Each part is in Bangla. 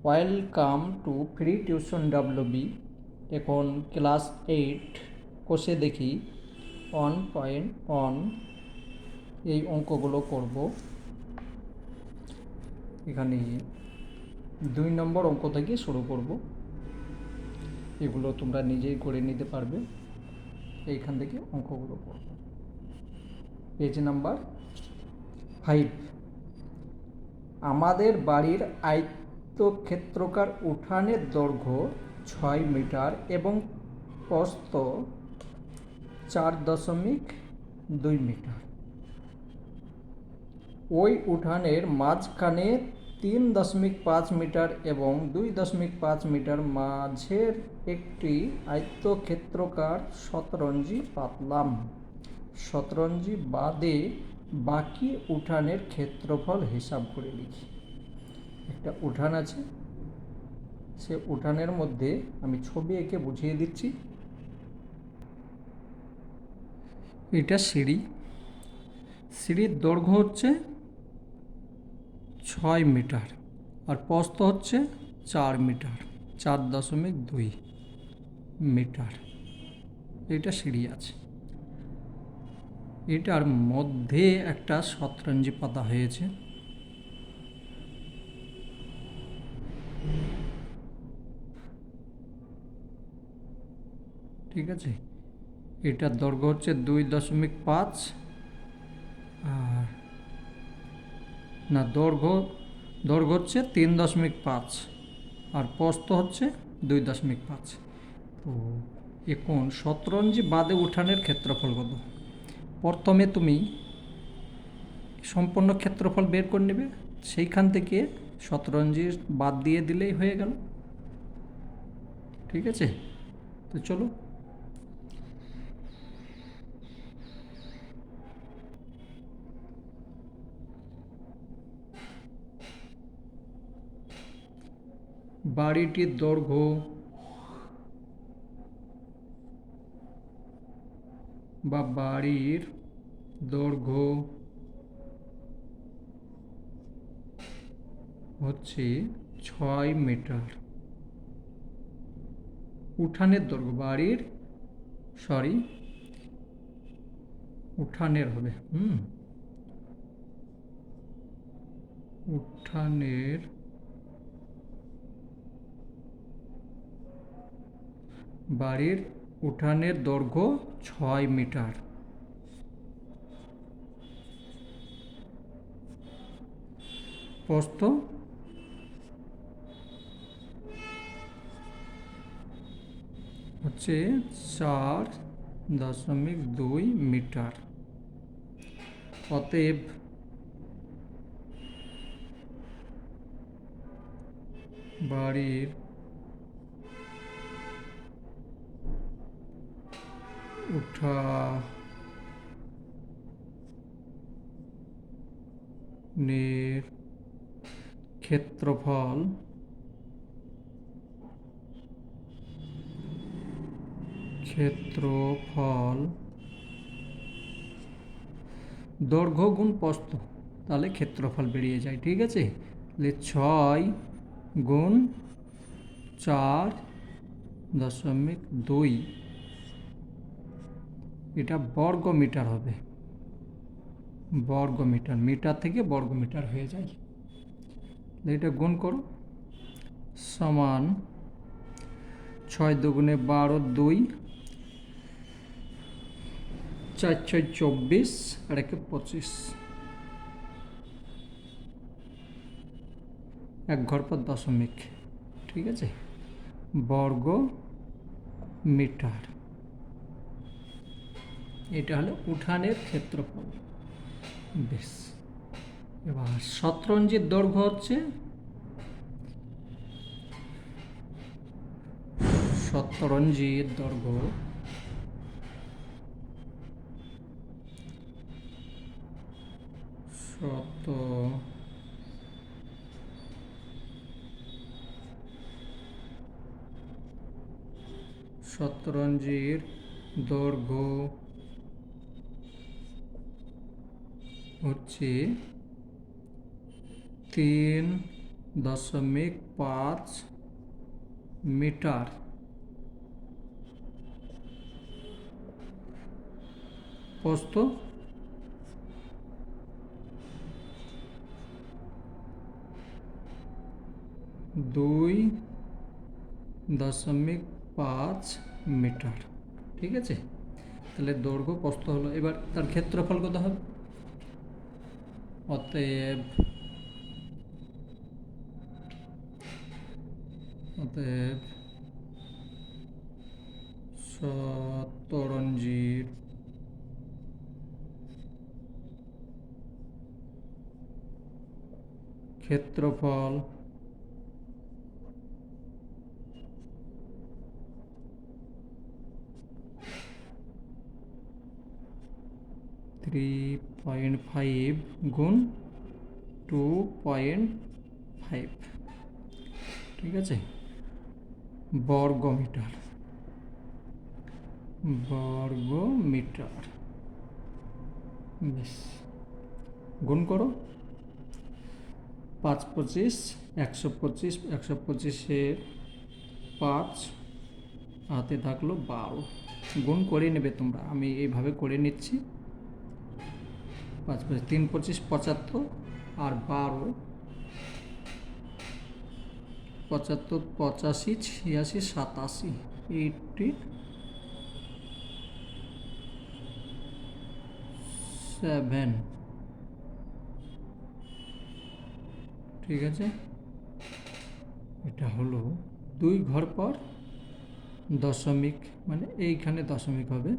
Welcome to free tuition WB. এখন ক্লাস 8 কোষে দেখি 1.1 এই অঙ্কগুলো করব। এখানে 2 নম্বর অঙ্ক থেকে শুরু করব। এগুলো তোমরা নিজেই করে নিতে পারবে। এইখান থেকে অঙ্কগুলো করব। Page number 5। আমাদের বাড়ির আয়তক্ষেত্রাকার উঠানের দৈর্ঘ্য 6 মিটার এবং প্রস্থ 4.2 মিটার। ওই উঠানের মাঝখানে 3.5 মিটার এবং 2.5 মিটার মাঝের একটি আয়তক্ষেত্রাকার শতরঞ্জি পাতলাম। শতরঞ্জি বাদে বাকি উঠানের ক্ষেত্রফল হিসাব করে লিখি। একটা উঠান আছে, সে উঠানের মধ্যে আমি ছবি এঁকে বুঝিয়ে দিচ্ছি। এটা সিঁড়ি। সিঁড়ির দৈর্ঘ্য হচ্ছে 6 মিটার আর প্রস্থ হচ্ছে 4 মিটার, 4.2 মিটার। এটা সিঁড়ি আছে। এটার মধ্যে একটা শতরঞ্জি পাতা হয়েছে। ঠিক আছে, এটার দৈর্ঘ্য হচ্ছে 2.5 আর না, দৈর্ঘ্য হচ্ছে 3.5 আর প্রস্থ হচ্ছে 2.5। তো এখন শতরঞ্জি বাদে উঠানের ক্ষেত্রফল কত? প্রথমে তুমি সম্পূর্ণ ক্ষেত্রফল বের করে নেবে, সেইখান থেকে শতরঞ্জি বাদ দিয়ে দিলেই হয়ে গেল। ঠিক আছে, তো চলো। বাড়িটির দৈর্ঘ্য বা বাড়ির দৈর্ঘ্য হচ্ছে 6 মিটার। উঠানের দৈর্ঘ্য উঠানের হবে বাড়ির উঠানের দৈর্ঘ্য 6 মিটার। প্রস্থ হচ্ছে 4.2 মিটার। অতএব বাড়ির উঠানের ক্ষেত্রফল দৈর্ঘ্য গুণ প্রস্থ, তাহলে ক্ষেত্রফল বেরিয়ে যায়। ঠিক আছে, তাহলে 6 গুণ 4.2 এটা বর্গ মিটার হবে। বর্গ মিটার, মিটার থেকে বর্গ মিটার হয়ে যায়। এটা গুণ করো, সমান 6 দুগুণে 12, 2, 4 6 24 আর 1 25, 1 ঘর পর দশমিক। ঠিক আছে, বর্গ মিটার। এটা হলো উঠানের ক্ষেত্রফল। বেশ, এবার শতরঞ্জির দৈর্ঘ্য হচ্ছে শতরঞ্জির দৈর্ঘ্য হচ্ছে 3 0.5 মিটার। প্রস্থ 2.5 মিটার। ঠিক আছে, তাহলে দৈর্ঘ্য প্রস্থ হলো। এবার তার ক্ষেত্রফল কত হবে? অতএব শতরঞ্জির ক্ষেত্রফল 3.5 গুণ 2.5। ঠিক আছে, বর্গ মিটার। বেশ, গুণ করো। 5 25 125, 125-এর 5, হাতে থাকলো 12। গুণ করে নেবে তোমরা, আমি এইভাবে করে নিচ্ছি। 5 5 3 25 75, আর 12 75 85 86 87, 87। ঠিক আছে, এটা হলো 2 ঘর পর দশমিক, মানে এইখানে দশমিক হবে,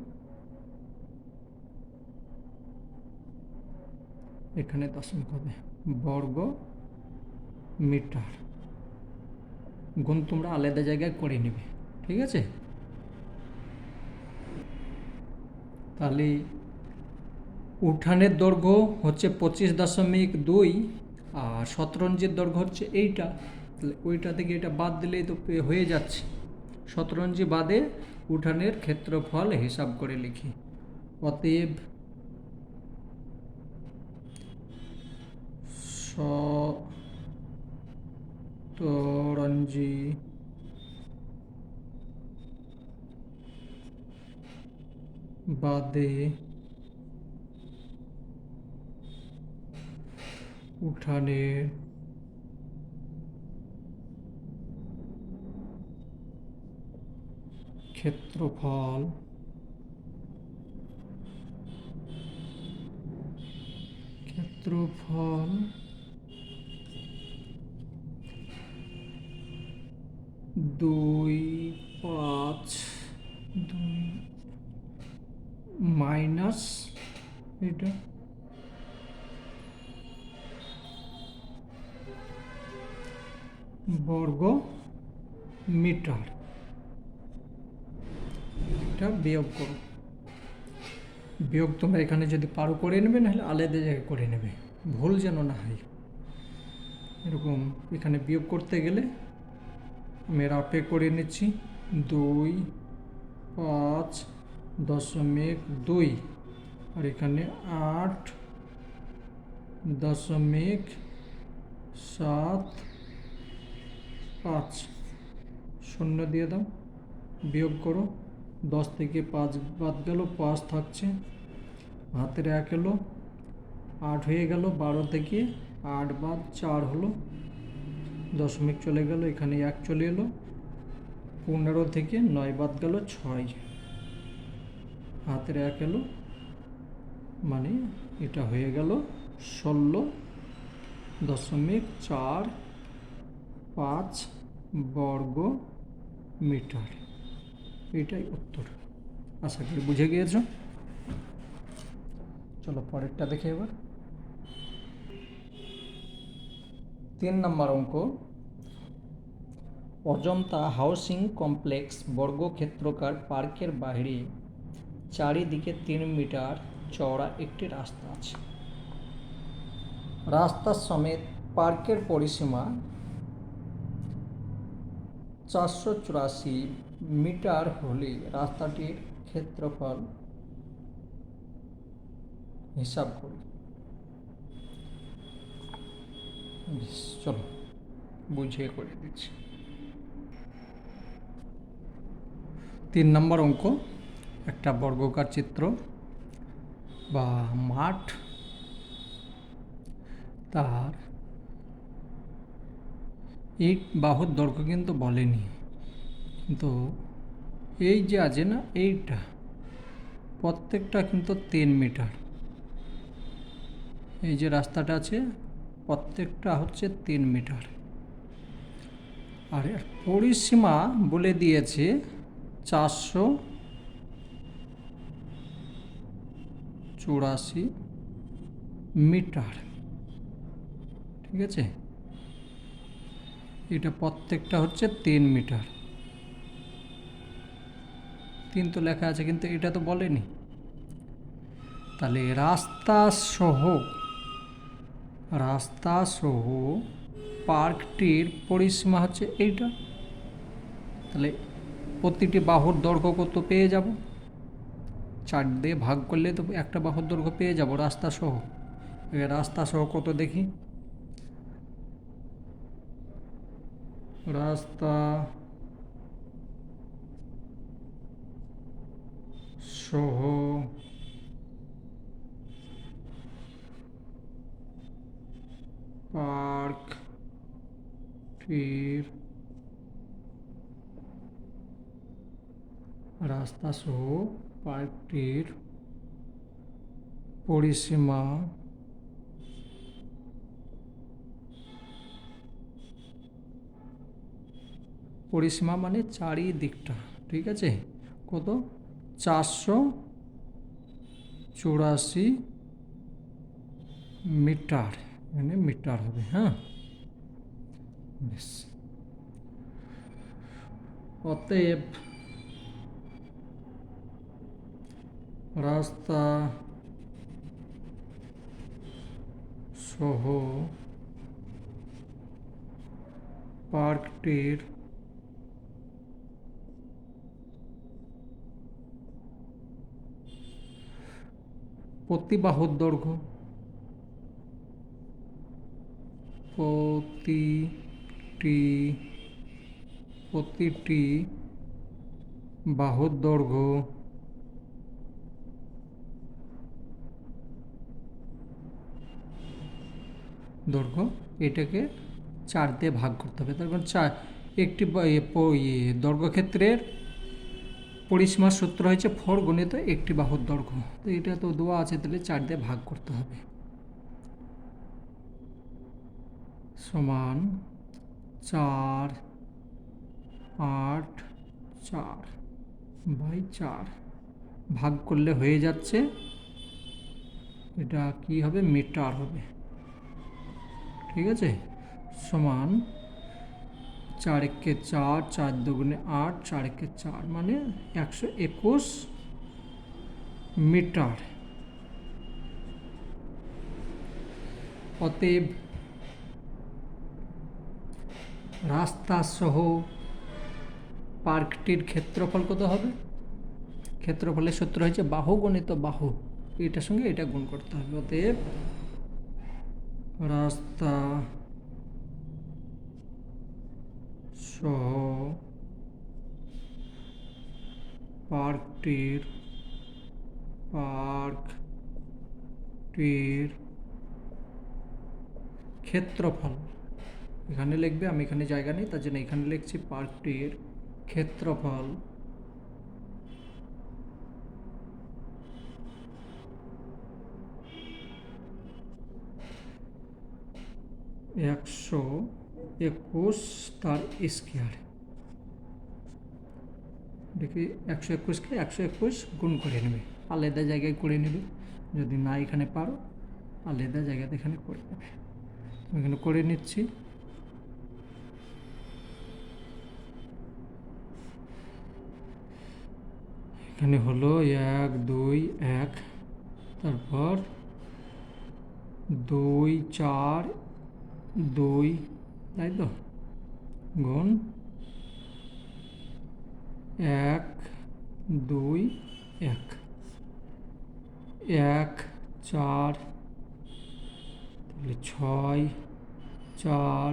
এখানে দশমিক হবে, বর্গ মিটার। গুণ তোমরা আলাদা জায়গায় করে নেবে। ঠিক আছে, তাহলে উঠানের দৈর্ঘ্য হচ্ছে 25.2, আর শতরঞ্জির দৈর্ঘ্য হচ্ছে এইটা। তাহলে ওইটা থেকে এটা বাদ দিলেই তো হয়ে যাচ্ছে। শতরঞ্জি বাদে উঠানের ক্ষেত্রফল হিসাব করে লিখি। অতএব শতরঞ্জি বাদে উঠানের ক্ষেত্রফল 2.5 মাইনাস এটা বর্গ মিটার। এটা বিয়োগ করো। বিয়োগ তোমরা এখানে যদি পারো করে নেবে, নাহলে আলাদা জায়গায় করে নেবে, ভুল যেন না হয়। এরকম এখানে বিয়োগ করতে গেলে আমি রাফে করে নিচ্ছি। 2.5.2, আর এখানে 8.75 শূন্য দিয়ে দাও। বিয়োগ করো। 10 থেকে 5 বাদ গেল, 5 থাকছে, হাতের 1 এলো, 8 হয়ে গেল। 12 থেকে 8 বাদ 4 হলো, দশমিক চলে গেল, এখানে 1 চলে এলো। 15 থেকে 9 বাদ গেল, 6, হাতের 1 এলো, মানে এটা হয়ে গেল 16.45 বর্গ মিটার। এটাই উত্তর। আশা করি বুঝে গিয়েছ। চলো পরেরটা দেখে এবার। 3 নম্বর অঙ্ক। অজন্তা হাউসিং কমপ্লেক্স বর্গক্ষেত্রাকার পার্কের বাইরে চারিদিকে 3 মিটার চওড়া একটি রাস্তা আছে। রাস্তার সমেত পার্কের পরিসীমা 484 মিটার হলে রাস্তাটির ক্ষেত্রফল হিসাব করি। চলো বুঝিয়ে করে দিচ্ছি। 3 নম্বর অঙ্ক, একটা বর্গাকার চিত্র বা মাঠ, তার ইট বাহুর দৈর্ঘ্য কিন্তু বলেনি, কিন্তু এই যে আছে না, এইটা প্রত্যেকটা কিন্তু 3 মিটার। এই যে রাস্তাটা আছে প্রত্যেকটা হচ্ছে 3 মিটার। আর এর পরিসীমা বলে দিয়েছে 484 মিটার। ঠিক আছে, এটা প্রত্যেকটা হচ্ছে 3 মিটার। 3 তো লেখা আছে কিন্তু এটা তো বলেনি। তাহলে রাস্তা সহ পার্কটির পরিসীমা হচ্ছে এইটা। তাহলে প্রতিটি বাহুর দৈর্ঘ্য কত পেয়ে যাব, 4 দিয়ে ভাগ করলে তো একটা বাহুর দৈর্ঘ্য পেয়ে যাব রাস্তা সহ। রাস্তা সহ কত দেখি, রাস্তা সহ পার্কটির পরিসীমা মানে চারিদিকটা। ঠিক আছে, কত, 484 মিটার, মানে মিটার হবে। হ্যাঁ, বেশ। অতএব রাস্তা সহ পার্কটির প্রতি বাহুর দৈর্ঘ্য, প্রতিটি বাহুর দৈর্ঘ্য এটাকে 4 দিয়ে ভাগ করতে হবে। তার মানে একটি দৈর্ঘ্যক্ষেত্রের পরিসীমার সূত্র হয়েছে 4 গুণিত একটি বাহুর দৈর্ঘ্য। তো এটা তো দেওয়া আছে, তাহলে 4 দিয়ে ভাগ করতে হবে। সমান 4, 8, 4/4 ভাগ করলে হয়ে যাচ্ছে, এটা কি হবে, মিটার হবে। ঠিক আছে, সমান 4 একে 4, 4 দুগুণে 8, 4 একে 4, মানে 121 মিটার। অতএব রাস্তা সহ পার্কটির ক্ষেত্রফল কত হবে, ক্ষেত্রফলের সূত্র হয়েছে বাহু গণিত বাহু, এটার সঙ্গে এটা গুণ করতে হবে। অতএব রাস্তা সহ পার্কটির ক্ষেত্রফল, এখানে লিখবে, আমি এখানে জায়গা নেই তার জন্য এখানে লিখছি, পার্কটির ক্ষেত্রফল 121 তার স্কয়ার। দেখি 121কে 121 গুণ করে নেবে, আলাদা জায়গায় করে নেবে। যদি না এখানে পারো আলাদা জায়গাতে এখানে করে নেবে। এখানে করে নিচ্ছি। এখানে হলো 1, 2, 1, তারপর 2, 4, 2, তাই তো, গুণ 1, 2, 1, 1, 4, তাহলে 6, 4,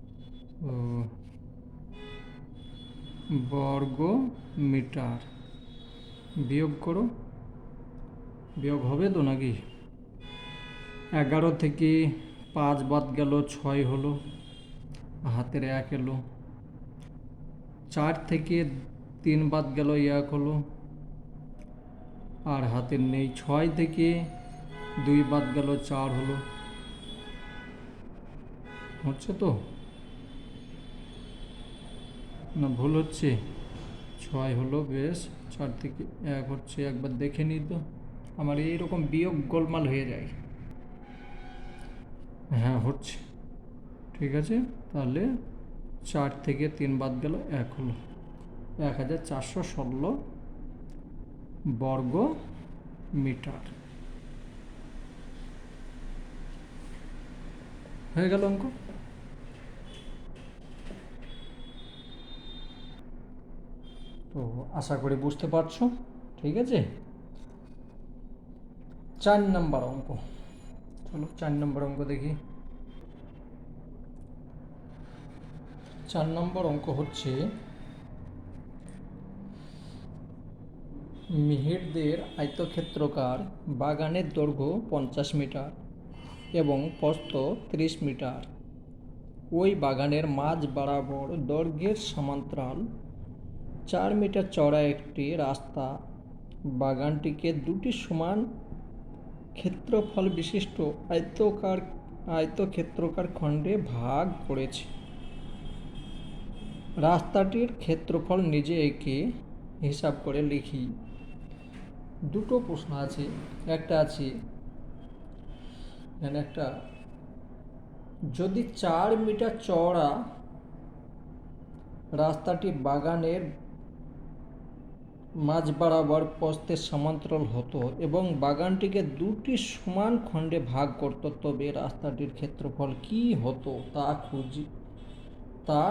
ও বর্গ মিটার। বিয়োগ করো, বিয়োগ হবে তো নাকি? 11 থেকে 5 বাদ গেল, 6 হলো, হাতের 1 এলো। 4 থেকে 3 বাদ গেল, 1 হলো, আর হাতের নেই। 6 থেকে 2 বাদ গেল, 4 হলো। হচ্ছে তো না ভুল হচ্ছে? 6 হলো, বেশ। 4 থেকে 1 হচ্ছে, একবার দেখে নিই তো। আমার এইরকম বিয়োগ গোলমাল হয়ে যায়। হ্যাঁ হচ্ছে, ঠিক আছে। তাহলে 4 থেকে 3 বাদ গেল, 1 হলো। 1416 বর্গ মিটার হয়ে গেল অঙ্ক। তো আশা করি বুঝতে পারছো, ঠিক আছে। 4 নম্বর অঙ্ক, চলো 4 নম্বর অঙ্ক দেখি। 4 নম্বর অঙ্ক হচ্ছে মিহিরদের আয়তক্ষেত্রাকার বাগানের দৈর্ঘ্য 50 মিটার এবং প্রস্থ 30 মিটার। ওই বাগানের মাঝ বরাবর দৈর্ঘ্যের সমান্তরাল 4 মিটার চওড়া একটি রাস্তা বাগানটিকে দুটি সমান ক্ষেত্রফল বিশিষ্ট আয়তক্ষেত্রাকার খণ্ডে ভাগ করেছে। রাস্তাটির ক্ষেত্রফল নিজে এঁকে হিসাব করে লিখি। দুটো প্রশ্ন আছে, একটা আছে একটা, যদি 4 মিটার চওড়া রাস্তাটি বাগানের মাঝ বরাবর প্রস্থের সমান্তরাল হতো এবং বাগানটিকে দুটি সমান খণ্ডে ভাগ করত, তবে রাস্তাটির ক্ষেত্রফল কি হতো তা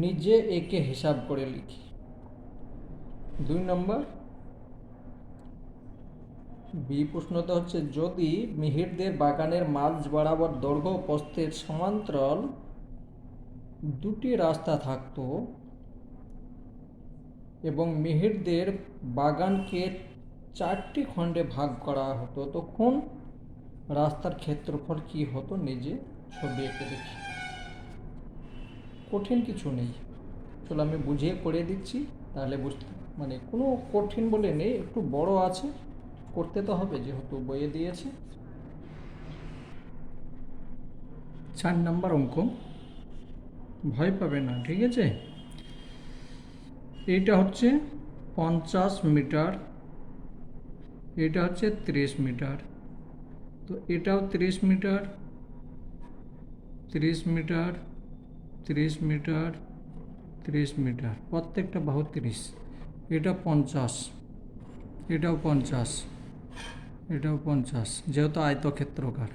নিজে এঁকে হিসাব করে লিখি। 2 নম্বর বি প্রশ্নটা হচ্ছে, যদি মিহিরদের বাগানের মাঝ বরাবর দৈর্ঘ্য ও প্রস্থের সমান্তরাল দুটি রাস্তা থাকতো এবং মিহিরদের বাগানকে 4টি খণ্ডে ভাগ করা হতো, তখন রাস্তার ক্ষেত্রফল কি হতো নিজে ছবি এঁকে দেখি। কঠিন কিছু নেই, চলো আমি বুঝিয়ে করে দিচ্ছি, তাহলে বুঝতে কোনো কঠিন বলে নেই, একটু বড় আছে, করতে তো হবে যেহেতু বইয়ে দিয়েছে। 4 নম্বর অঙ্ক, ভয় পাবে না, ঠিক আছে। এইটা হচ্ছে 50 মিটার, এটা হচ্ছে 30 মিটার, তো এটাও 30 মিটার, 30 মিটার, 30 মিটার, 30 মিটার, প্রত্যেকটা বাহু 30। এটা 50, এটাও 50, এটাও 50, যেহেতু আয়তক্ষেত্রাকার,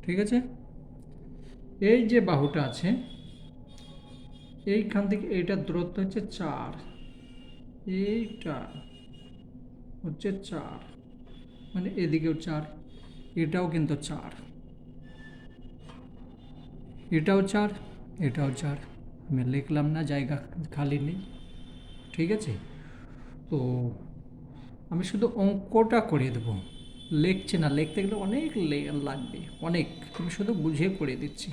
ঠিক আছে। এই যে বাহুটা আছে, এইখান থেকে এইটার দূরত্ব হচ্ছে 4, এইটা হচ্ছে 4, এদিকেও 4, এটাও কিন্তু 4, এটাও 4, এটাও 4। আমি লিখলাম না, জায়গা খালি নেই, ঠিক আছে। তো আমি শুধু অঙ্কটা করে দেবো, লিখছি না, লিখতে গেলে অনেক লাগবে, অনেক। আমি শুধু বুঝিয়ে করে দিচ্ছি,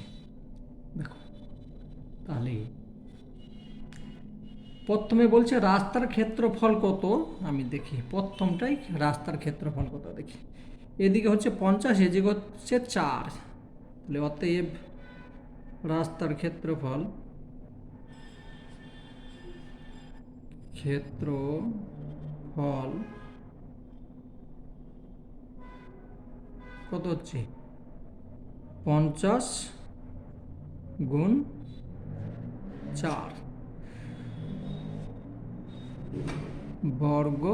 দেখো। তাহলে প্রথমে বলছে রাস্তার ক্ষেত্রফল কত, আমি দেখি প্রথমটাই, রাস্তার ক্ষেত্রফল কত দেখি। এদিকে হচ্ছে 50, এদিকে হচ্ছে 4, তাহলে অতএব রাস্তার ক্ষেত্রফল কত হচ্ছে 50 গুণ 4 বর্গ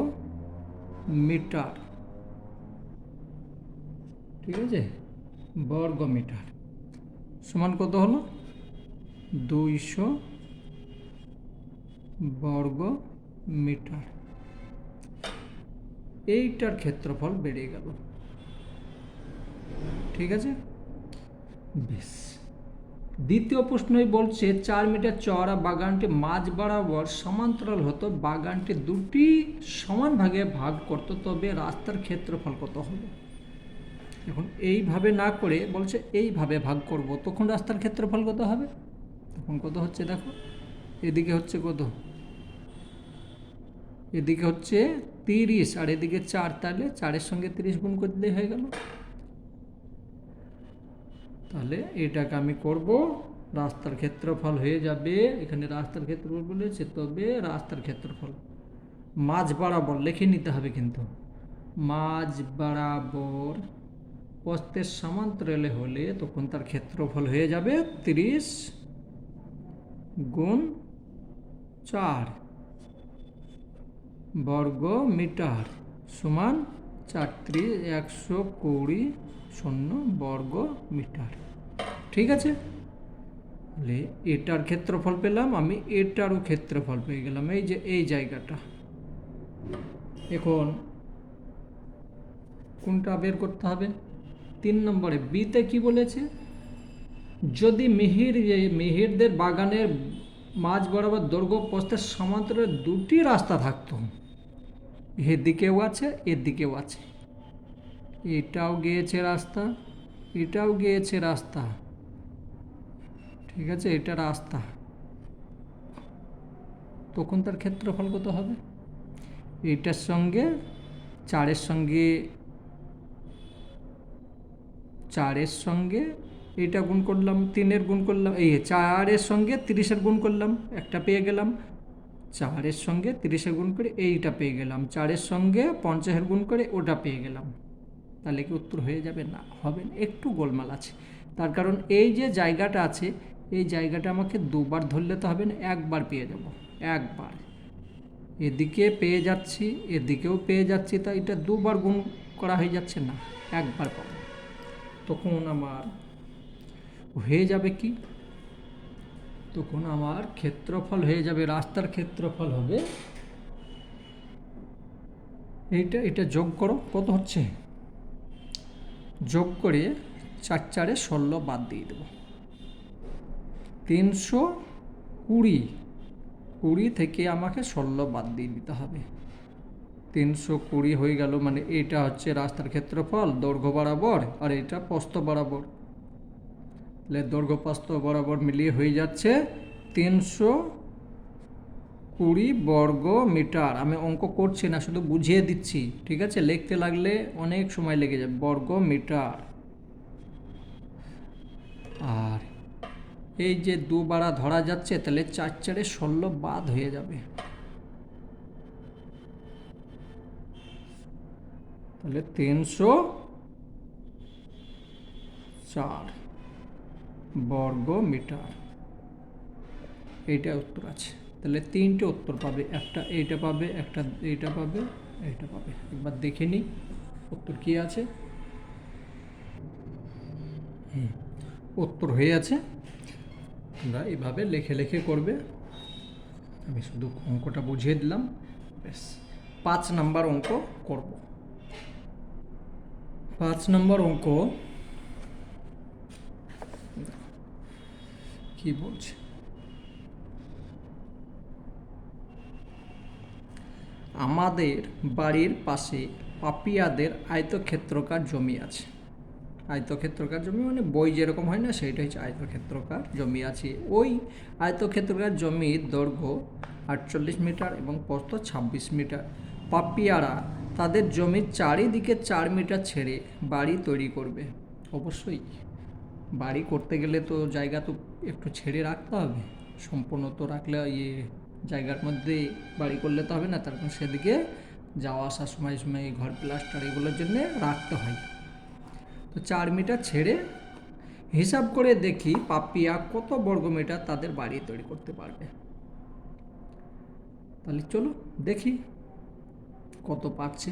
মিটার, ঠিক আছে। বর্গ মিটার সমান কত হলো 200 বর্গ মিটার। এইটার ক্ষেত্রফল বেড়ে গেল, ঠিক আছে। বেশ। দ্বিতীয় প্রশ্নই বলছে 4 মিটার চওড়া বাগানটি মাঝ বরাবর সমান্তরাল হতো, বাগানটি দুটি সমান ভাগে ভাগ করত, তবে রাস্তার ক্ষেত্রফল কত হবে? এখন এইভাবে না করে বলছে এইভাবে ভাগ করব, তখন রাস্তার ক্ষেত্রফল কত হবে? তখন কত হচ্ছে দেখো, এদিকে হচ্ছে কত, এদিকে হচ্ছে 30 আর এদিকে 4, তাহলে 4-এর সঙ্গে 30 গুণ করে দিলেই হয়ে গেল। তাহলে এটাকে আমি করব, রাস্তার ক্ষেত্রফল হয়ে যাবে, এখানে রাস্তার ক্ষেত্রফল বলেছে, তবে রাস্তার ক্ষেত্রফল মাঝ বরাবর লিখে নিতে হবে, কিন্তু মাঝ বরাবর প্রস্থের সমান্তরালে হলে তখন তার ক্ষেত্রফল হয়ে যাবে 30 গুণ 4 বর্গ মিটার সমান 120 বর্গ মিটার। ঠিক আছে, তাহলে এটার ক্ষেত্রফল পেলাম আমি, এটারও ক্ষেত্রফল পেয়ে গেলাম, এই যে এই জায়গাটা। এখন কোনটা বের করতে হবে? 3 নম্বরে বিতে কি বলেছে, যদি মিহিরদের বাগানের মাঝ বরাবর দৈর্ঘ্য প্রস্থের সমান্তরালে দুটি রাস্তা থাকতো, এদিকেও আছে এদিকেও আছে, এটাও গিয়েছে রাস্তা, এটাও গিয়েছে রাস্তা, ঠিক আছে, এটা রাস্তা, তখন তার ক্ষেত্রফল কত হবে? এইটার সঙ্গে 4-এর সঙ্গে এইটা গুণ করলাম, 3-এর গুণ করলাম, এই 4-এর সঙ্গে 30-এর গুণ করলাম, একটা পেয়ে গেলাম, 4-এর সঙ্গে 30-এর গুণ করে এইটা পেয়ে গেলাম, 4-এর সঙ্গে 50-এর গুণ করে ওটা পেয়ে গেলাম। তাহলে কি উত্তর হয়ে যাবে? না, হবে না, একটু গোলমাল আছে। তার কারণ এই যে জায়গাটা আছে, এই জায়গাটা আমাকে দুবার ধরলে তো হবে না, একবার পেয়ে যাব, একবার এদিকে পেয়ে যাচ্ছি, এদিকেও পেয়ে যাচ্ছি, তাই এটা দুবার গুণ করা হয়ে যাচ্ছে না, একবার পাবো। তখন আমার হয়ে যাবে কি, তখন আমার ক্ষেত্রফল হয়ে যাবে, রাস্তার ক্ষেত্রফল হবে এইটা, এটা যোগ করো, কত হচ্ছে, যোগ করে 4-4-এ 16 বাদ দিয়ে দেব, 320 থেকে আমাকে 16 বাদ দিয়ে দিতে হবে, 320 হয়ে গেল, মানে এটা হচ্ছে রাস্তার ক্ষেত্রফল দৈর্ঘ্য বরাবর, আর এটা প্রস্থ বরাবর, তাহলে দৈর্ঘ্য প্রস্থ বরাবর মিলিয়ে হয়ে যাচ্ছে 320 বর্গ মিটার। আমি অঙ্ক করছি না, শুধু বুঝিয়ে দিচ্ছি, ঠিক আছে, লিখতে লাগলে অনেক সময় লেগে যাবে, বর্গ মিটার। আর এই যে দুবারা ধরা যাচ্ছে, তাহলে 4-4-এ 16 বাদ হয়ে যাবে, তাহলে 304 বর্গ মিটার, এইটা উত্তর আছে। তাহলে 3টে উত্তর পাবে, একটা এইটা পাবে, একটা এইটা পাবে, এইটা পাবে। একবার দেখে নিই উত্তর কি আছে। উত্তর হয়ে আছে, তোমরা এইভাবে লেখে লেখে করবে, আমি শুধু অঙ্কটা বুঝিয়ে দিলাম, ব্যাস। 5 নম্বর অঙ্ক করব। 5 নম্বর অঙ্ক কি বলছে, আমাদের বাড়ির পাশে পাপিয়াদের আয়তক্ষেত্রাকার জমি আছে, আয়তক্ষেত্রাকার জমি মানে বই যেরকম হয় না, সেইটা হচ্ছে আয়তক্ষেত্রাকার জমি আছে। ওই আয়তক্ষেত্রাকার জমির দৈর্ঘ্য 48 মিটার এবং প্রস্থ 26 মিটার। পাপিয়ারা তাদের জমির চারিদিকে 4 মিটার ছেড়ে বাড়ি তৈরি করবে। অবশ্যই বাড়ি করতে গেলে তো জায়গা তো একটু ছেড়ে রাখতে হবে, সম্পূর্ণ তো রাখলে জায়গার মধ্যে বাড়ি করলে তো হবে না, তার কারণ সেদিকে যাওয়া আসার সময় ঘর প্লাস্টার এগুলোর জন্যে রাখতে হয়। তো 4 মিটার ছেড়ে হিসাব করে দেখি পাপিয়া কত বর্গমিটার তাদের বাড়ি তৈরি করতে পারবে। তাহলে চলো দেখি কত পারছে।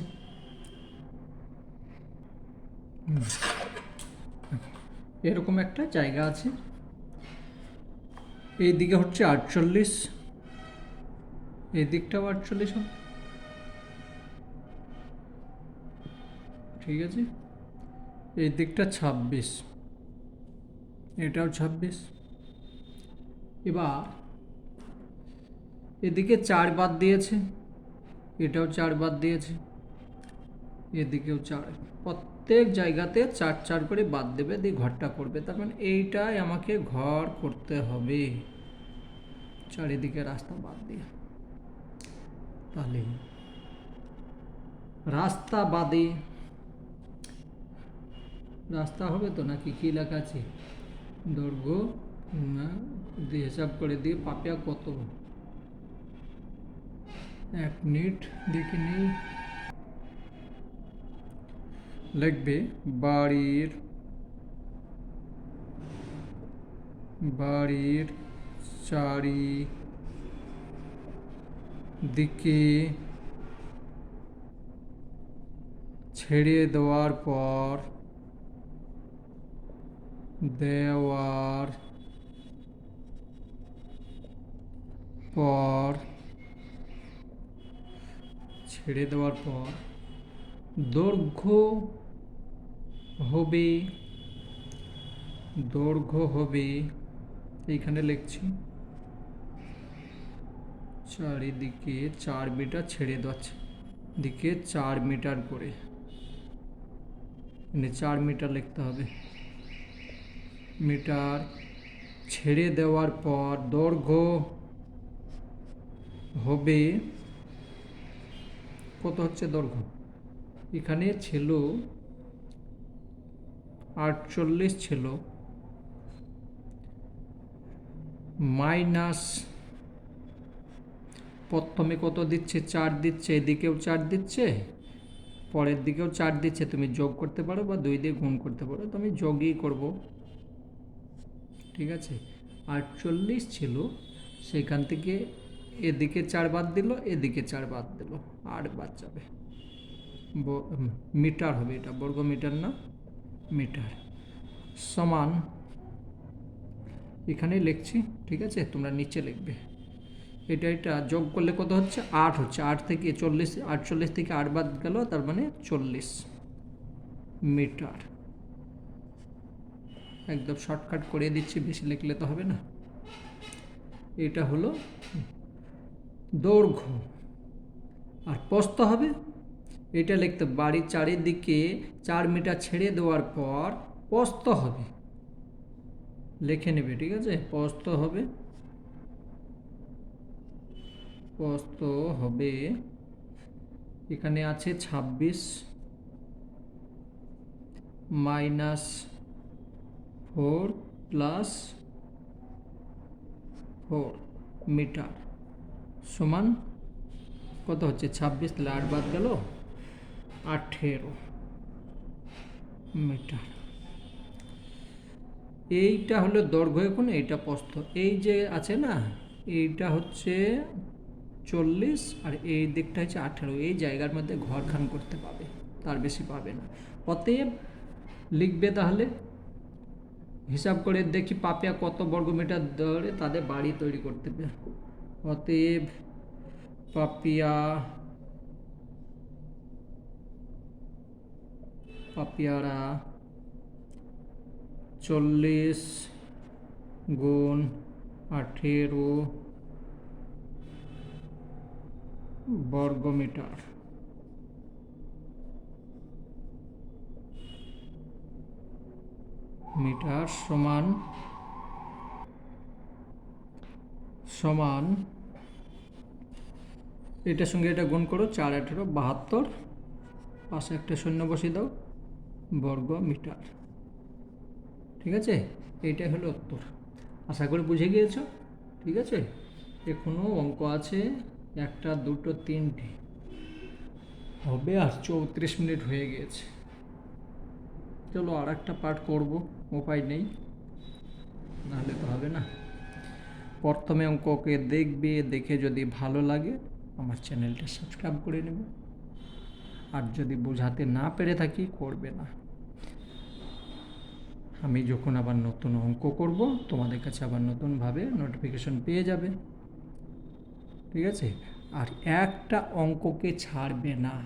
এরকম একটা জায়গা আছে, এই দিকে হচ্ছে 48, এই দিকটাও 48 হবে, ঠিক আছে, এই দিকটা 26, এটাও 26। এবার এদিকে 4 বাদ দিয়েছে, এটাও 4 বাদ দিয়েছে, এদিকেও 4। প্রত্যেক জায়গাতে 4 4 করে বাদ দেবে, দিয়ে ঘরটা করবে। তার মানে এইটাই আমাকে ঘর করতে হবে চারিদিকে রাস্তা বাদ দিয়ে। তাহলে রাস্তা বাদে রাস্তা হবে তো, নাকি কি লেখা আছে? দৈর্ঘ্য দিয়ে হিসাব করে দিয়ে পাপিয়া কত, 1 মিনিট দেখে নিই। লিখবে বাড়ির চারিদিকে ছেড়ে দেওয়ার পর দৈর্ঘ্য হবে এইখানে লিখছি চারিদিকে 4 মিটার ছেড়ে দেওয়াচ্ছে, দিকে 4 মিটার করে, মানে 4 মিটার লিখতে হবে। মিটার ছেড়ে দেওয়ার পর দৈর্ঘ্য হবে কত হচ্ছে দৈর্ঘ্য? এখানে ছিল 48, ছিল মাইনাস, প্রথমে কত দিচ্ছে? 4 দিচ্ছে, এদিকেও 4 দিচ্ছে, পরের দিকেও 4 দিচ্ছে। তুমি যোগ করতে পারো বা 2 দিয়ে গুণ করতে পারো, তো আমি যোগই করব। ঠিক আছে, 48 ছিল, সেখান থেকে এদিকে 4 বাদ দিল, এদিকে 4 বাদ দিল, 8 বাদ যাবে। মিটার হবে, এটা বর্গ মিটার না, মিটার। সমান এখানে লিখছি, ঠিক আছে, তোমরা নিচে লিখবে। এটা যোগ করলে কত হচ্ছে? 8 হচ্ছে। 8 থেকে 40, 48 থেকে 8 বাদ গেল, তার মানে 40 মিটার। একদম শর্টকাট করে দিচ্ছি, বেশি লিখলে তো হবে না। এটা হলো দৈর্ঘ্য। আর প্রস্থ হবে, এটা লিখতে বাড়ির চারিদিকে 4 মিটার ছেড়ে দেওয়ার পর প্রস্থ হবে, লিখে নেবে। ঠিক আছে, প্রস্থ হবে এখানে আছে 26 মাইনাস 4 প্লাস 4 মিটার সমান কত হচ্ছে? 26, তাহলে 8 বাদ গেল, 18 মিটার। এইটা হলো দৈর্ঘ্য। এখন এইটা প্রস্থ, এই যে আছে না, এইটা হচ্ছে 40 আর এই দিকটা হচ্ছে 18। এই জায়গার মধ্যে ঘরখান করতে পাবে, তার বেশি পাবে না। অতএব লিখবে, তাহলে হিসাব করে দেখি পাপিয়া কত বর্গমিটার ধরে তাদের বাড়ি তৈরি করতে হবে। অতএব পাপিয়ারা 40 গুণ 18 বর্গমিটার সমান এটার সঙ্গে এটা গুণ করো, 4 18 72, পাশে একটা শূন্য বসিয়ে দাও, বর্গ মিটার। ঠিক আছে, এইটাই হলো উত্তর। আশা করি বুঝে গিয়েছ। ঠিক আছে, এখনও অঙ্ক আছে 1টা 2টো 3টে হবে, আর 34 মিনিট হয়ে গিয়েছে। চলো আর একটা পার্ট করবো, উপায় নেই, নাহলে তো হবে না। প্রথমে অঙ্ককে দেখবে, দেখে যদি ভালো লাগে আমার চ্যানেলটা সাবস্ক্রাইব করে নেবে, আর যদি বোঝাতে না পেরে থাকি করবে না। আমি যখন আবার নতুন অঙ্ক করব, তোমাদের কাছে আবার নতুনভাবে নোটিফিকেশন পেয়ে যাবে। ঠিক আছে, আর একটা অঙ্ককে ছাড়বে না,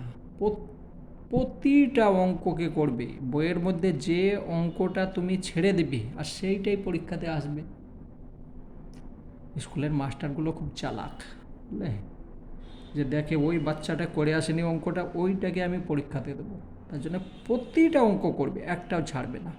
প্রতিটা অঙ্ককে করবে। বইয়ের মধ্যে যে অঙ্কটা তুমি ছেড়ে দেবে আর সেইটাই পরীক্ষাতে আসবে। স্কুলের মাস্টারগুলো খুব চালাক, বুঝলে, যে দেখে ওই বাচ্চাটা করে আসেনি অঙ্কটা, ওইটাকে আমি পরীক্ষাতে দেবো। তার জন্য প্রতিটা অঙ্ক করবে, একটাও ছাড়বে না।